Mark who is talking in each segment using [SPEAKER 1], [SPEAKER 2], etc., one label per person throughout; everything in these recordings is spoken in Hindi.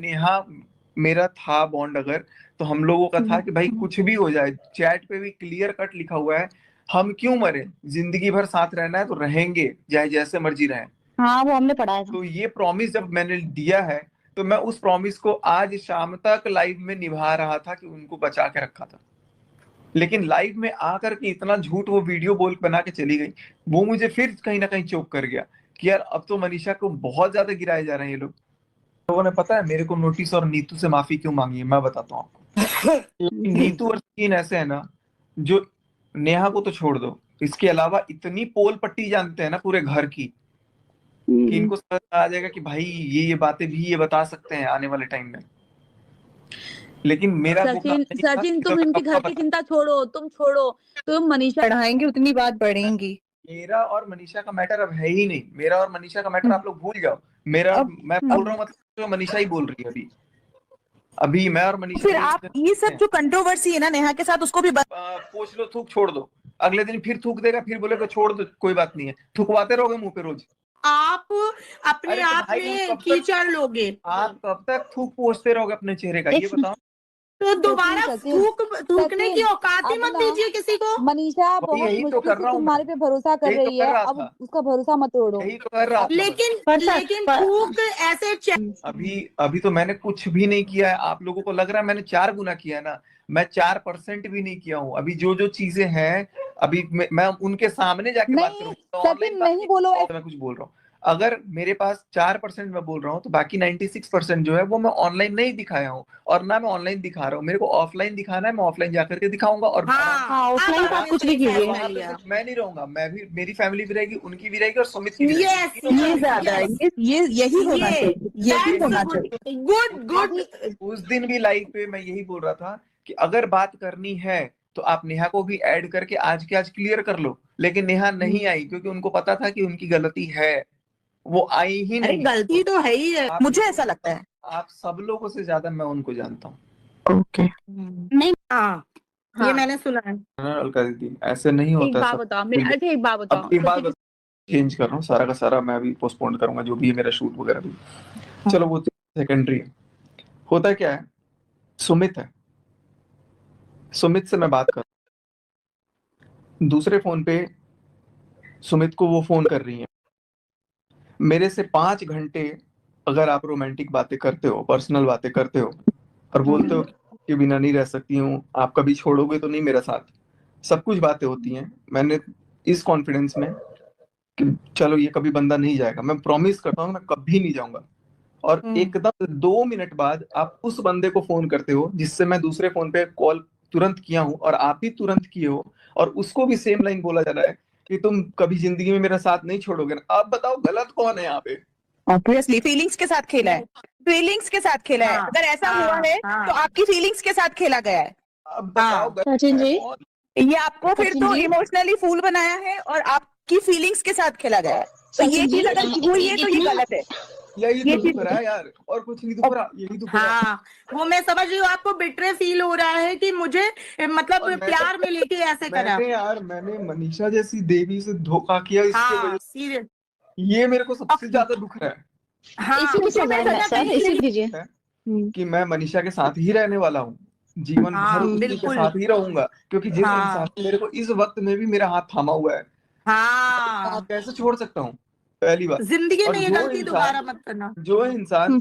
[SPEAKER 1] नेहा मेरा था बॉन्ड अगर, तो हम लोगों का था कि भाई कुछ भी हो जाए, चैट पे भी क्लियर कट लिखा हुआ है, हम क्यों मरे, जिंदगी भर साथ रहना है तो रहेंगे, चाहे जैसे मर्जी रहें।
[SPEAKER 2] हाँ वो हमने पढ़ा है।
[SPEAKER 1] तो ये प्रॉमिस जब मैंने दिया है, तो मैं उस प्रॉमिस को आज शाम तक लाइव में निभा रहा था कि उनको बचा के रखा था। लेकिन लाइव में आकर के इतना झूठ वो वीडियो बोल बना के चली गई, वो मुझे फिर कहीं ना कहीं चोक कर गया कि यार अब तो मनीषा को बहुत ज्यादा गिराए जा रहे हैं ये लोग। लोगों ने पता है मेरे को नोटिस और नीतू से माफी क्यों मांगी है, मैं बताता हूँ आपको। नीतू और सचिन ऐसे है ना, जो नेहा को तो छोड़ दो, इसके अलावा इतनी पोल पट्टी जानते हैं ना पूरे घर की, कि इनको समझ आ जाएगा कि भाई ये बातें भी ये बता सकते हैं आने वाले टाइम में। लेकिन मेरा वो काम
[SPEAKER 3] सचिन
[SPEAKER 1] नहीं था
[SPEAKER 3] सचिन
[SPEAKER 1] कि
[SPEAKER 3] तुम
[SPEAKER 1] मैं
[SPEAKER 3] इनकी घर
[SPEAKER 1] सबका
[SPEAKER 3] की
[SPEAKER 1] बता।
[SPEAKER 3] चिंता छोड़ो, तुम छोड़ो, तुम मनीषा
[SPEAKER 4] बढ़ाएंगे उतनी बात बढ़ेंगी।
[SPEAKER 1] मेरा और मनीषा का मैटर अब है ही नहीं, मेरा और मनीषा का मैटर आप लोग भूल जाओ। मेरा
[SPEAKER 4] अब
[SPEAKER 1] मैं बोल रहा हूँ मतलब जो मनीषा ही बोल रही है अभी, अभी मैं और मनीषा
[SPEAKER 4] फिर आप ये सब जो कंट्रोवर्सी है ना नेहा के साथ, उसको भी
[SPEAKER 1] पोछ लो, थूक छोड़ दो, अगले दिन फिर थूक देगा, फिर बोलेगा छोड़ दो कोई बात नहीं है, थूकवाते रहोगे मुंह पे रोज।
[SPEAKER 5] आप अपने
[SPEAKER 1] अरे तो
[SPEAKER 5] आप
[SPEAKER 1] भाई
[SPEAKER 5] में कीचड़ लोगे,
[SPEAKER 1] आप कब तक थूक पोछते रहोगे अपने चेहरे का, ये बताओ।
[SPEAKER 5] तो दोबारा थूकने की औकात ही
[SPEAKER 3] अब
[SPEAKER 5] मत
[SPEAKER 3] ना,
[SPEAKER 5] दीजिए किसी को।
[SPEAKER 3] मनीषा बहुत
[SPEAKER 1] यही तो
[SPEAKER 3] मुश्किल
[SPEAKER 1] कर
[SPEAKER 3] से
[SPEAKER 1] रहा हूँ मैं,
[SPEAKER 3] तुम्हारे पे भरोसा कर
[SPEAKER 1] यही तो
[SPEAKER 3] रही
[SPEAKER 1] कर
[SPEAKER 3] है,
[SPEAKER 1] रहा
[SPEAKER 3] अब
[SPEAKER 1] था,
[SPEAKER 3] उसका भरोसा मत तोड़ो।
[SPEAKER 1] यही तो कर रहा था मैं।
[SPEAKER 5] लेकिन थूक ऐसे
[SPEAKER 1] अभी तो मैंने कुछ भी नहीं किया है, आप लोगों को लग रहा है मैंने 4 गुना किया है ना, मैं 4% भी नहीं किया हूँ। अभी जो जो चीजें हैं, अभी मैं उनके सामने जाके बात
[SPEAKER 3] नहीं
[SPEAKER 1] करूँ तो
[SPEAKER 3] सचिन
[SPEAKER 1] ऑनलाइन बात
[SPEAKER 3] नहीं बोलो
[SPEAKER 1] मैं कुछ बोल रहा हूँ। अगर मेरे पास 4% मैं बोल रहा हूँ, तो बाकी 96% जो है वो मैं ऑनलाइन नहीं दिखाया हूँ, और ना मैं ऑनलाइन दिखा रहा हूँ। मेरे को ऑफलाइन दिखाना है, मैं ऑफलाइन जाकर के दिखाऊंगा। और
[SPEAKER 4] ऑफलाइन आप कुछ भी कीजिए,
[SPEAKER 1] वहां पे सिर्फ मैं नहीं रहूंगा, मैं भी, मेरी फैमिली भी रहेगी, उनकी भी रहेगी, और सुमित की भी रहेगी।
[SPEAKER 4] ये ज्यादा है, ये यही होना चाहिए, यही होना चाहिए।
[SPEAKER 5] गुड।
[SPEAKER 1] उस दिन भी लाइव पे मैं यही बोल रहा था कि अगर बात करनी है तो आप नेहा को भी ऐड करके आज के आज क्लियर कर लो। लेकिन नेहा नहीं आई, क्योंकि उनको पता था कि उनकी गलती है, वो आई ही
[SPEAKER 5] अरे
[SPEAKER 1] नहीं।
[SPEAKER 5] गलती तो है ही है,
[SPEAKER 4] मुझे ऐसा लगता है।
[SPEAKER 1] आप सब लोगों से ज्यादा मैं उनको जानता हूँ।
[SPEAKER 4] ओके
[SPEAKER 3] नहीं।
[SPEAKER 5] ये मैंने सुना है।
[SPEAKER 1] अलका दीदी ऐसे नहीं होता।
[SPEAKER 3] एक बात बताओ मेरे, अच्छा एक बात बताओ,
[SPEAKER 1] एक बात चेंज कर रहा हूँ सारा का सारा, मैं अभी पोस्टपोन करूंगा जो भी है मेरा शूट वगैरह भी, चलो वो सेकेंडरी है। होता क्या है, सुमित है, सुमित से मैं बात कर, दूसरे फोन पे सुमित को वो फोन कर रही है, मेरे से 5 घंटे अगर आप रोमांटिक बातें करते हो, पर्सनल बातें करते हो, और बोलते हो कि बिना नहीं रह सकती हूँ, आप कभी छोड़ोगे तो नहीं मेरा साथ, सब कुछ बातें होती हैं। मैंने इस कॉन्फिडेंस में कि चलो ये कभी बंदा नहीं जाएगा, मैं प्रॉमिस करता हूँ मैं कभी नहीं जाऊंगा। और एकदम 2 मिनट बाद आप उस बंदे को फोन करते हो जिससे मैं दूसरे फोन पे कॉल तुरंत किया हूँ, और आप ही तुरंत किए हो, और उसको भी सेम लाइन बोला जा रहा है कि तुम कभी जिंदगी में मेरा साथ नहीं छोड़ोगे ना। आप बताओ गलत कौन है यहाँ पे?
[SPEAKER 4] ऑब्वियसली फीलिंग्स के साथ खेला है, फीलिंग्स के साथ खेला है। अगर ऐसा हुआ है तो आपकी फीलिंग्स के साथ खेला गया है।
[SPEAKER 1] अब बताओ
[SPEAKER 2] सचिन जी,
[SPEAKER 4] ये आपको फिर तो इमोशनली फूल बनाया है और आपकी फीलिंग्स के साथ खेला गया है। तो ये चीज अगर हुई है तो ये गलत है।
[SPEAKER 1] यही तो दुख रहा है यार, और कुछ नहीं दुख रहा, यही दुख रहा है।
[SPEAKER 5] वो मैं समझ रही हूँ, आपको बिट्रे फील हो रहा है कि मुझे मतलब प्यार में लेके ऐसे करा।
[SPEAKER 1] मैंने मनीषा जैसी देवी से धोखा किया, इसके वजह
[SPEAKER 5] सीरियस,
[SPEAKER 1] ये मेरे को सबसे ज्यादा दुख रहा है। कि मैं मनीषा के साथ ही रहने वाला हूँ, जीवन भर उसी के साथ ही रहूंगा, क्योंकि जिस इंसान ने मेरे को इस वक्त में भी मेरा हाथ थामा हुआ है, कैसे छोड़ सकता हूँ? पहली बात,
[SPEAKER 5] जिंदगी में ये गलती दोबारा मत करना।
[SPEAKER 1] जो इंसान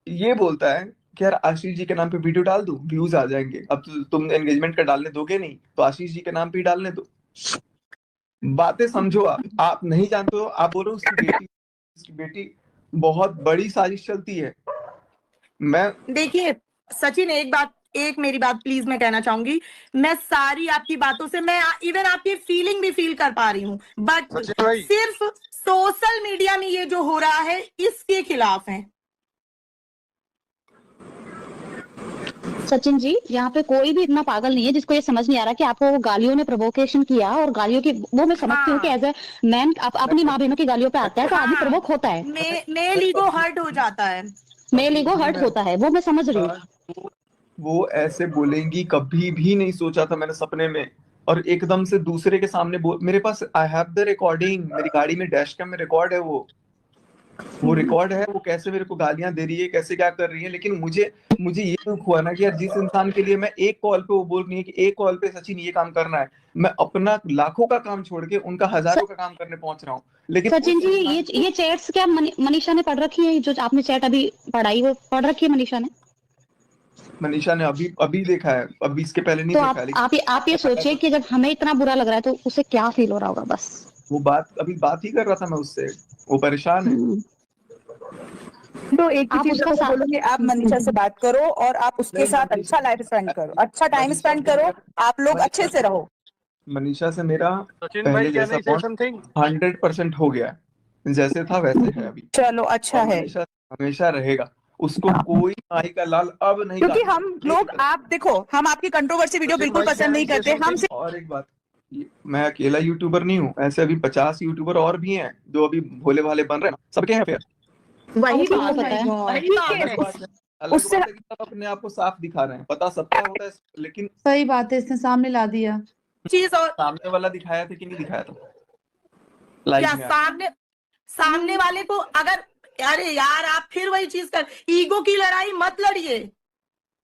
[SPEAKER 1] ये बोलता है कि यार आशीष जी के नाम पे वीडियो डाल दूं, व्यूज आ जाएंगे, अब तुम एंगेजमेंट का डालने दोगे नहीं तो आशीष जी के नाम पे ही डालने दो। बातें समझो, आप नहीं जानते हो, आप बोलो उसकी बेटी बहुत बड़ी साजिश चलती है। मैं
[SPEAKER 5] देखिए सचिन, एक मेरी बात प्लीज मैं कहना चाहूंगी, मैं सारी आपकी बातों से मैं इवन आपकी फीलिंग भी फील कर पा रही हूँ, बट सिर्फ सोशल मीडिया में ये जो हो रहा है इसके खिलाफ है।
[SPEAKER 2] सचिन जी, यहाँ पे कोई भी इतना पागल नहीं है जिसको ये समझ नहीं आ रहा कि आपको वो गालियों ने प्रोवोकेशन किया, और गालियों की वो मैं समझती हूँ कि एज ए मैन अपनी माँ बहनों की गालियों पे आता है तो आदमी प्रोवोक होता है,
[SPEAKER 5] मेल ईगो हर्ट हो जाता है,
[SPEAKER 2] मेल ईगो हर्ट होता है, वो मैं समझ रही हूँ।
[SPEAKER 1] वो ऐसे बोलेंगी कभी भी नहीं सोचा था मैंने सपने में, और एकदम से दूसरे के सामने मेरे पास आई हैव द रिकॉर्डिंग, मेरी गाड़ी में डैश कैम में रिकॉर्ड है वो। वो रिकॉर्ड है, वो कैसे मेरे को गालियां दे रही है, कैसे क्या कर रही है। लेकिन मुझे ये दुख हुआ ना कि यार जिस इंसान के लिए मैं एक कॉल पे वो बोल रही है कि एक कॉल पे सचिन ये काम करना है, मैं अपना लाखों का काम छोड़ के उनका हजारों का काम करने पहुंच रहा हूँ। लेकिन
[SPEAKER 2] सचिन जी, ये चैट्स क्या मनीषा ने पढ़ रखी है? जो आपने चैट अभी पढ़ाई, वो पढ़ रखी है मनीषा ने?
[SPEAKER 1] मनीषा ने अभी देखा है, अभी इसके पहले नहीं
[SPEAKER 2] तो
[SPEAKER 1] देखा है। लेकिन
[SPEAKER 2] आप ये सोचिए कि जब हमें इतना बुरा लग रहा है तो उसे क्या फील हो रहा होगा। बस
[SPEAKER 1] वो बात ही कर रहा था मैं उससे, वो परेशान है।
[SPEAKER 4] तो एक ही
[SPEAKER 2] आप
[SPEAKER 4] चीज
[SPEAKER 2] उसका
[SPEAKER 4] मैं
[SPEAKER 2] साथ-
[SPEAKER 4] बोलूंगी, आप मनीषा से बात करो और आप उसके साथ अच्छा लाइफ स्पेंड करो, अच्छा टाइम स्पेंड करो, आप लोग अच्छे से रहो।
[SPEAKER 1] मनीषा से मेरा
[SPEAKER 6] सचिन
[SPEAKER 1] पहले
[SPEAKER 6] भाई,
[SPEAKER 1] जैसा
[SPEAKER 6] कैन आई से समथिंग?
[SPEAKER 1] 100% हो गया है, जैसे था वैसे है अभी।
[SPEAKER 4] चलो अच्छा
[SPEAKER 1] और
[SPEAKER 4] है,
[SPEAKER 1] मनीषा हमेशा रहेगा, उसको कोई माई का लाल अब नहीं
[SPEAKER 4] क्योंकि
[SPEAKER 1] काटेगा।
[SPEAKER 4] हम लोग, आप देखो, हम आपकी कंट्रोवर्सी वीडियो
[SPEAKER 6] सचिन
[SPEAKER 4] बिल्कुल
[SPEAKER 6] भाई,
[SPEAKER 4] पसंद
[SPEAKER 6] can I
[SPEAKER 4] नहीं
[SPEAKER 6] say
[SPEAKER 4] करते। हम
[SPEAKER 6] something?
[SPEAKER 1] और एक बात, मैं अकेला यूट्यूबर नहीं हूँ, ऐसे अभी 50 यूट्यूबर और भी हैं जो अभी भोले भाले बन रहे हैं, सबके हैं फिर।
[SPEAKER 5] वही
[SPEAKER 2] आपको
[SPEAKER 5] बात
[SPEAKER 2] पता
[SPEAKER 5] है,
[SPEAKER 2] है।
[SPEAKER 5] वही
[SPEAKER 4] ठीक
[SPEAKER 5] बात
[SPEAKER 4] है,
[SPEAKER 5] है।
[SPEAKER 1] अलग
[SPEAKER 4] उससे
[SPEAKER 1] बात है कि आप अपने आप को साफ दिखा रहे हैं, पता सबका होता है, लेकिन
[SPEAKER 7] सही बात है, इसने सामने ला दिया।
[SPEAKER 5] चीज और
[SPEAKER 1] सामने वाला दिखाया था कि नहीं दिखाया था लाइव
[SPEAKER 5] क्या
[SPEAKER 1] में?
[SPEAKER 5] सामने वाले को अगर, अरे यार आप फिर वही चीज कर, ईगो की लड़ाई मत लड़िए।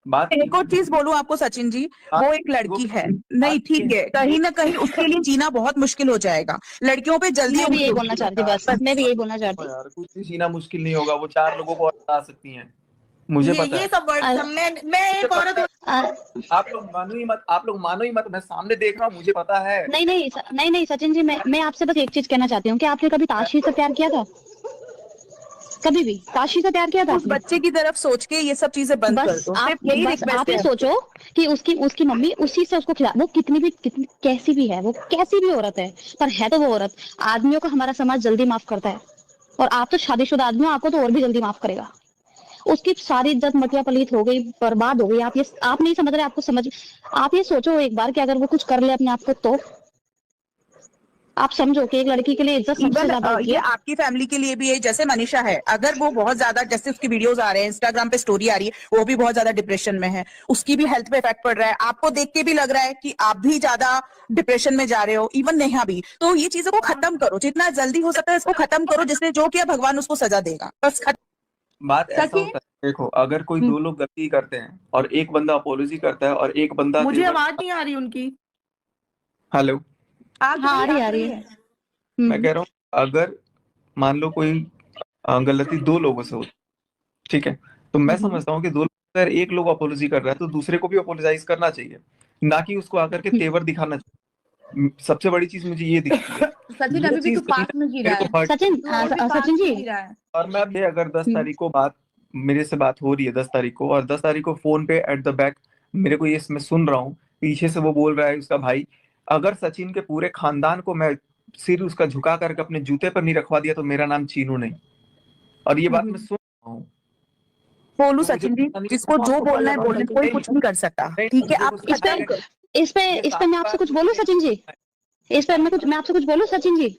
[SPEAKER 1] बात
[SPEAKER 4] एक और चीज बोलूं आपको सचिन जी, वो एक लड़की है, नहीं ठीक है, कहीं ना कहीं उसके लिए जीना बहुत मुश्किल हो जाएगा। लड़कियों पे जल्दी
[SPEAKER 2] मैं भी यही
[SPEAKER 4] उंगली
[SPEAKER 2] बोलना
[SPEAKER 4] उठती है।
[SPEAKER 2] चाहती, बस मैं भी यही बोलना चाहती।
[SPEAKER 1] यार कुछ भी जीना मुश्किल नहीं होगा, वो 4 लोगों को और हटा सकती हैं, मुझे पता
[SPEAKER 5] ये
[SPEAKER 1] है।
[SPEAKER 5] सब वर्ड
[SPEAKER 2] अ-
[SPEAKER 5] मैं एक औरत हूँ।
[SPEAKER 1] आप लोग मानो ही मत, मैं सामने देख रहा हूँ, मुझे पता है।
[SPEAKER 2] नहीं सचिन जी, मैं आपसे बस एक चीज कहना चाहती हूँ कि आपने कभी ताशी से प्यार किया था? कभी भी ताशी से प्यार किया था
[SPEAKER 4] उस
[SPEAKER 2] आपने?
[SPEAKER 4] बच्चे की तरफ सोच के ये सब चीजें बंद कर
[SPEAKER 2] बस
[SPEAKER 4] दो,
[SPEAKER 2] आप
[SPEAKER 4] सिर्फ यही
[SPEAKER 2] बस
[SPEAKER 4] रिक्वेस्ट
[SPEAKER 2] आप ये
[SPEAKER 4] है।
[SPEAKER 2] सोचो कि उसकी मम्मी उसी से उसको खिला, वो कितनी कैसी भी है, वो कैसी भी औरत है, पर है तो वो औरत। आदमियों को हमारा समाज जल्दी माफ करता है, और आप तो शादीशुदा आदमी हो, आपको तो और भी जल्दी माफ करेगा। उसकी सारी इज्जत मटिया पलीत हो गई, बर्बाद हो गई। आप नहीं समझ रहे, आप ये सोचो एक बार कि अगर वो कुछ कर ले अपने आप को, तो आप समझो कि एक लड़की के लिए इज्जत सबसे
[SPEAKER 4] इवन
[SPEAKER 2] ज्यादा होती
[SPEAKER 4] ये
[SPEAKER 2] है।
[SPEAKER 4] आपकी फैमिली के लिए भी है, जैसे मनीषा है, अगर वो बहुत ज्यादा, जैसे उसकी वीडियोस आ रहे हैं, इंस्टाग्राम पे स्टोरी आ रही है, वो भी बहुत ज्यादा डिप्रेशन में है, उसकी भी हेल्थ पे इफेक्ट पड़ रहा है, आपको देख के भी लग रहा है कि आप भी ज्यादा डिप्रेशन में जा रहे हो, इवन नेहा भी। तो ये चीजों को खत्म करो, जितना जल्दी हो सकता है इसको खत्म करो, जिसने जो किया भगवान उसको सजा देगा, बस
[SPEAKER 1] बात ऐसा
[SPEAKER 5] सचिन,
[SPEAKER 1] होता है, देखो अगर कोई 2 लोग गलती करते हैं और एक बंदा अपोलॉजी करता है और एक बंदा
[SPEAKER 5] मुझे आवाज नहीं आ रही उनकी।
[SPEAKER 1] हेलो,
[SPEAKER 2] हाँ, आ रही है।
[SPEAKER 1] मैं कह रहा हूँ अगर मान लो कोई गलती 2 लोगों से होती, ठीक है, तो मैं समझता हूँ कि 2 लोग, अगर एक लोग अपोलॉजी कर रहा है तो दूसरे को भी अपोलोजाइज करना चाहिए, ना कि उसको आकर के तेवर दिखाना चाहिए। सबसे बड़ी चीज मुझे ये दिखती है।
[SPEAKER 3] सचिन
[SPEAKER 1] ये
[SPEAKER 3] अभी भी
[SPEAKER 1] चीज
[SPEAKER 3] तू पास में गिरा
[SPEAKER 1] मेरे
[SPEAKER 3] है।
[SPEAKER 1] को hurt-
[SPEAKER 2] सचिन जी,
[SPEAKER 3] गिरा है।
[SPEAKER 1] और मैं अब ये अगर 10 तारीख को मेरे से बात हो रही है 10 तारीख को, और 10 तारीख को फोन पे एट द बैक मेरे को ये मैं सुन रहा हूँ, पीछे से वो बोल रहा है उसका भाई, अगर सचिन के पूरे खानदान को मैं सिर उसका झुका करके अपने जूते पर नहीं रखवा दिया तो मेरा नाम चीनू नहीं। और ये बात मैं सुन रहा हूँ।
[SPEAKER 4] बोलू सचिन जी, जिसको जो बोलना है बोलने, कोई कुछ नहीं कर सकता, ठीक है। आप
[SPEAKER 2] इस पे मैं आपसे कुछ बोलूं सचिन जी, मैं आपसे कुछ बोलूं सचिन जी,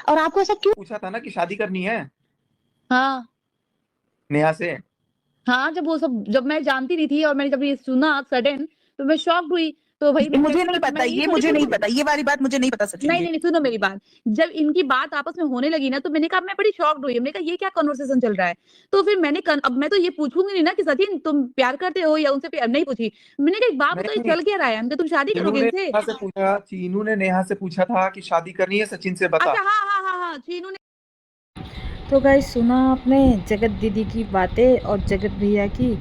[SPEAKER 2] और आपको ऐसा क्यों
[SPEAKER 1] पूछा था ना कि शादी करनी है
[SPEAKER 3] हाँ
[SPEAKER 1] नेहा से।
[SPEAKER 3] हाँ, जब मैं जानती नहीं थी और मैंने जब ये सुना सडन, तो मैं शॉक्ड हुई। तो भाई
[SPEAKER 4] मुझे नहीं पता, ये मुझे नहीं पता, ये वाली बात मुझे नहीं पता सचिन जी।
[SPEAKER 3] नहीं, सुनो मेरी बात। जब इनकी बात आपस में होने लगी ना, तो मैंने कहा मैं बड़ी शॉक्ड हुई। मैंने कहा ये क्या कन्वर्सेशन चल रहा है। तो फिर अब मैं तो ये पूछूंगी नहीं ना कि सचिन तुम प्यार करते हो या उनसे प्यार नहीं पूछी। मैंने कहा एक बात बताओ, ये चल क्या रहा है? हमने तुम शादी करोगे इनसे?
[SPEAKER 1] चीनू ने नेहा से पूछा था कि शादी करनी है सचिन से, बता।
[SPEAKER 3] अच्छा, हाँ, चीनू ने।
[SPEAKER 7] तो गाइस, सुना आपने जगत दीदी की बातें और जगत भैया की।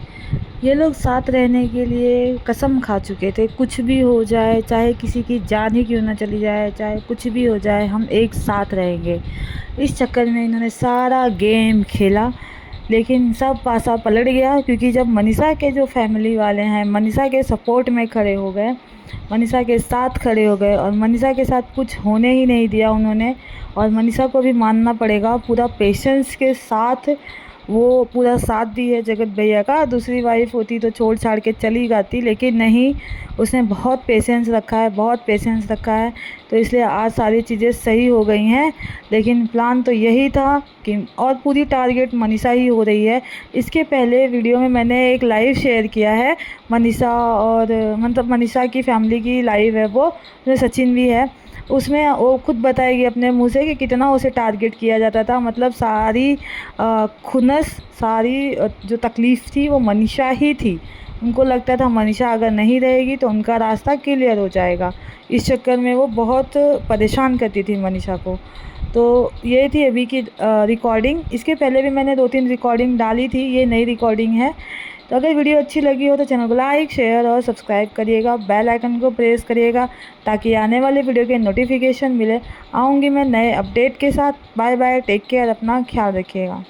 [SPEAKER 7] ये लोग साथ रहने के लिए कसम खा चुके थे, कुछ भी हो जाए, चाहे किसी की जान ही क्यों ना चली जाए, चाहे कुछ भी हो जाए, हम एक साथ रहेंगे। इस चक्कर में इन्होंने सारा गेम खेला, लेकिन सब पासा पलट गया, क्योंकि जब मनीषा के जो फैमिली वाले हैं मनीषा के सपोर्ट में खड़े हो गए, मनीषा के साथ खड़े हो गए, और मनीषा के साथ कुछ होने ही नहीं दिया उन्होंने। और मनीषा को भी मानना पड़ेगा, पूरा पेशेंस के साथ वो पूरा साथ दी है जगत भैया का। दूसरी वाइफ होती तो छोड़ छाड़ के चली जाती, लेकिन नहीं, उसने बहुत पेशेंस रखा है, तो इसलिए आज सारी चीज़ें सही हो गई हैं। लेकिन प्लान तो यही था कि, और पूरी टारगेट मनीषा ही हो रही है। इसके पहले वीडियो में मैंने एक लाइव शेयर किया है, मनीषा और मतलब मनीषा की फैमिली की लाइव है वो, उसमें सचिन भी है। उसमें वो खुद बताएगी अपने मुंह से कि कितना उसे टारगेट किया जाता था। मतलब सारी खुनस, सारी जो तकलीफ़ थी वो मनीषा ही थी। उनको लगता था मनीषा अगर नहीं रहेगी तो उनका रास्ता क्लियर हो जाएगा। इस चक्कर में वो बहुत परेशान करती थी मनीषा को। तो ये थी अभी की रिकॉर्डिंग। इसके पहले भी मैंने 2-3 रिकॉर्डिंग डाली थी, ये नई रिकॉर्डिंग है। तो अगर वीडियो अच्छी लगी हो तो चैनल को लाइक, शेयर और सब्सक्राइब करिएगा। बेल आइकन को प्रेस करिएगा ताकि आने वाले वीडियो के नोटिफिकेशन मिले। आऊँगी मैं नए अपडेट के साथ। बाय बाय, टेक केयर, अपना ख्याल रखिएगा।